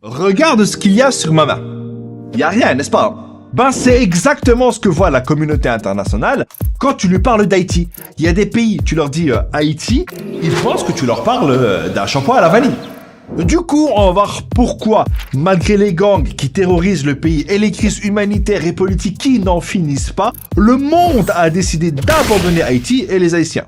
Regarde ce qu'il y a sur ma main. Y a rien, n'est-ce pas? Ben, c'est exactement ce que voit la communauté internationale quand tu lui parles d'Haïti. Il y a des pays, tu leur dis Haïti, ils pensent que tu leur parles d'un shampoing à la vanille. Du coup, on va voir pourquoi, malgré les gangs qui terrorisent le pays et les crises humanitaires et politiques qui n'en finissent pas, le monde a décidé d'abandonner Haïti et les Haïtiens.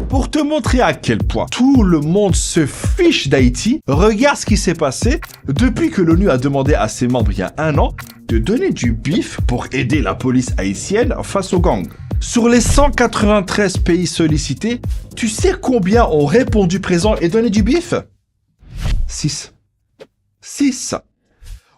Pour te montrer à quel point tout le monde se fiche d'Haïti, regarde ce qui s'est passé depuis que l'ONU a demandé à ses membres il y a 1 an de donner du bif pour aider la police haïtienne face aux gangs. Sur les 193 pays sollicités, tu sais combien ont répondu présent et donné du bif? 6. 6.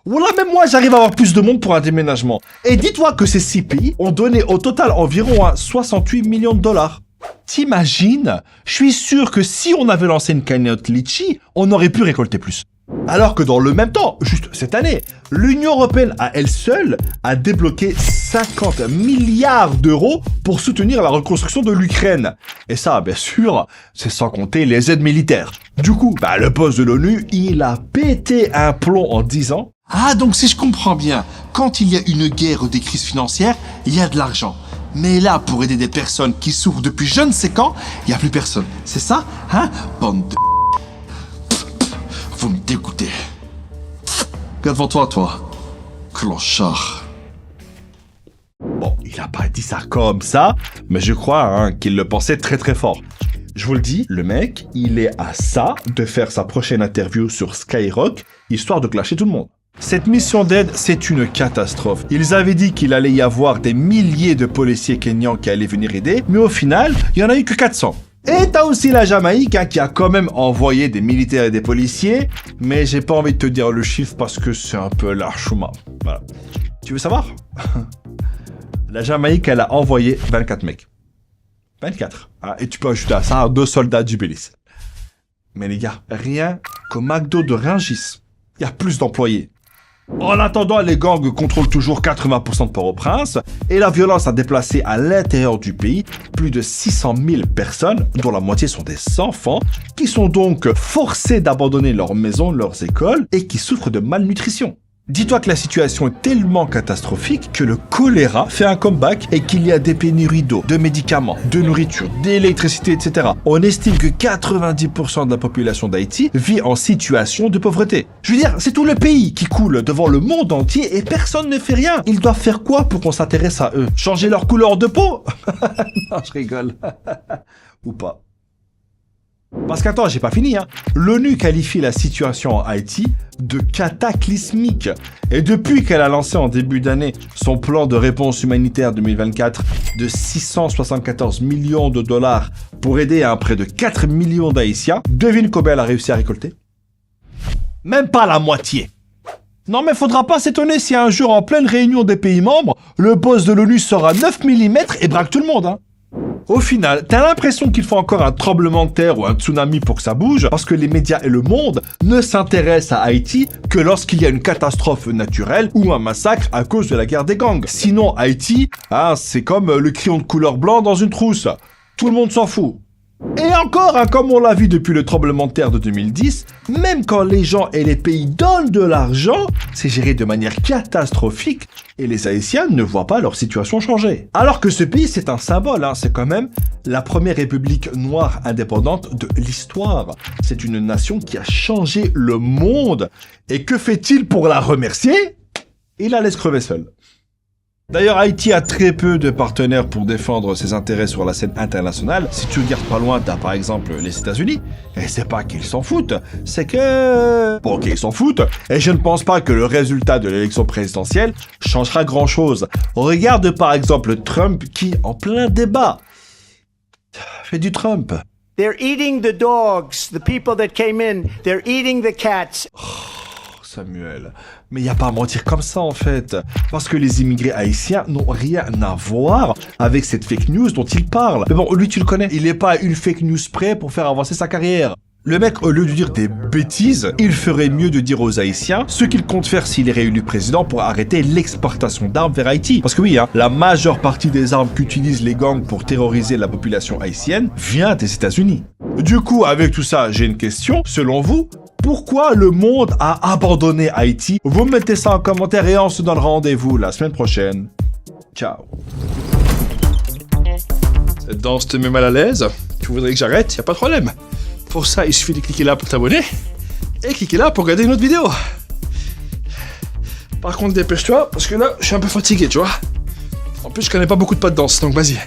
Voilà, même moi, j'arrive à avoir plus de monde pour un déménagement. Et dis-toi que ces 6 pays ont donné au total environ 68 millions de dollars. T'imagines? Je suis sûr que si on avait lancé une cagnotte litchi, on aurait pu récolter plus. Alors que dans le même temps, juste cette année, l'Union européenne à elle seule a débloqué 50 milliards d'euros pour soutenir la reconstruction de l'Ukraine. Et ça, bien sûr, c'est sans compter les aides militaires. Du coup, le boss de l'ONU, il a pété un plomb en disant « Ah, donc si je comprends bien, quand il y a une guerre ou des crises financières, il y a de l'argent. Mais là, pour aider des personnes qui souffrent depuis je ne sais quand, il n'y a plus personne. C'est ça? Hein? Bande de... Vous me dégoûtez. Regarde devant toi, clochard. » Bon, il n'a pas dit ça comme ça, mais je crois qu'il le pensait très très fort. Je vous le dis, le mec, il est à ça de faire sa prochaine interview sur Skyrock, histoire de clasher tout le monde. Cette mission d'aide, c'est une catastrophe. Ils avaient dit qu'il allait y avoir des milliers de policiers kenyans qui allaient venir aider, mais au final, il n'y en a eu que 400. Et t'as aussi la Jamaïque qui a quand même envoyé des militaires et des policiers, mais j'ai pas envie de te dire le chiffre parce que c'est un peu larchement. Voilà. Tu veux savoir? La Jamaïque, elle a envoyé 24 mecs. 24. Et tu peux ajouter à ça 2 soldats du Belize. Mais les gars, rien qu'au McDo de Rungis, il y a plus d'employés. En attendant, les gangs contrôlent toujours 80% de Port-au-Prince et la violence a déplacé à l'intérieur du pays plus de 600 000 personnes, dont la moitié sont des enfants, qui sont donc forcés d'abandonner leurs maisons, leurs écoles et qui souffrent de malnutrition. Dis-toi que la situation est tellement catastrophique que le choléra fait un comeback et qu'il y a des pénuries d'eau, de médicaments, de nourriture, d'électricité, etc. On estime que 90% de la population d'Haïti vit en situation de pauvreté. Je veux dire, c'est tout le pays qui coule devant le monde entier et personne ne fait rien. Ils doivent faire quoi pour qu'on s'intéresse à eux? Changer leur couleur de peau? Non, je rigole. Ou pas. Parce qu'attends, j'ai pas fini. L'ONU qualifie la situation en Haïti de cataclysmique. Et depuis qu'elle a lancé en début d'année son plan de réponse humanitaire 2024 de 674 millions de dollars pour aider à près de 4 millions d'Haïtiens, devine combien elle a réussi à récolter? Même pas la moitié. Non mais faudra pas s'étonner si un jour en pleine réunion des pays membres, le boss de l'ONU sort à 9 mm et braque tout le monde. Au final, t'as l'impression qu'il faut encore un tremblement de terre ou un tsunami pour que ça bouge, parce que les médias et le monde ne s'intéressent à Haïti que lorsqu'il y a une catastrophe naturelle ou un massacre à cause de la guerre des gangs. Sinon, Haïti, c'est comme le crayon de couleur blanc dans une trousse. Tout le monde s'en fout. Et encore, comme on l'a vu depuis le tremblement de terre de 2010, même quand les gens et les pays donnent de l'argent, c'est géré de manière catastrophique et les Haïtiens ne voient pas leur situation changer. Alors que ce pays, c'est un symbole, c'est quand même la première république noire indépendante de l'histoire. C'est une nation qui a changé le monde. Et que fait-il pour la remercier? Il la laisse crever seule. D'ailleurs, Haïti a très peu de partenaires pour défendre ses intérêts sur la scène internationale. Si tu regardes pas loin, t'as par exemple les États-Unis. Et c'est pas qu'ils s'en foutent, c'est que... Bon, ok, ils s'en foutent. Et je ne pense pas que le résultat de l'élection présidentielle changera grand-chose. Regarde par exemple Trump qui, en plein débat, fait du Trump. They're eating the dogs, the people that came in. They're eating the cats. Samuel, mais il n'y a pas à mentir comme ça en fait, parce que les immigrés haïtiens n'ont rien à voir avec cette fake news dont il parle. Mais bon, lui tu le connais, il n'est pas une fake news prêt pour faire avancer sa carrière. Le mec, au lieu de dire des bêtises, il ferait mieux de dire aux Haïtiens ce qu'il compte faire s'il est réélu président pour arrêter l'exportation d'armes vers Haïti. Parce que oui, la majeure partie des armes qu'utilisent les gangs pour terroriser la population haïtienne vient des États-Unis. Du coup, avec tout ça, j'ai une question. Selon vous, pourquoi le monde a abandonné Haïti? Vous mettez ça en commentaire et on se donne rendez-vous la semaine prochaine. Ciao. Cette danse te met mal à l'aise? Tu voudrais que j'arrête? Y a pas de problème. Pour ça, il suffit de cliquer là pour t'abonner et cliquer là pour regarder une autre vidéo. Par contre, dépêche-toi parce que là, je suis un peu fatigué, tu vois. En plus, je connais pas beaucoup de pas de danse, donc vas-y.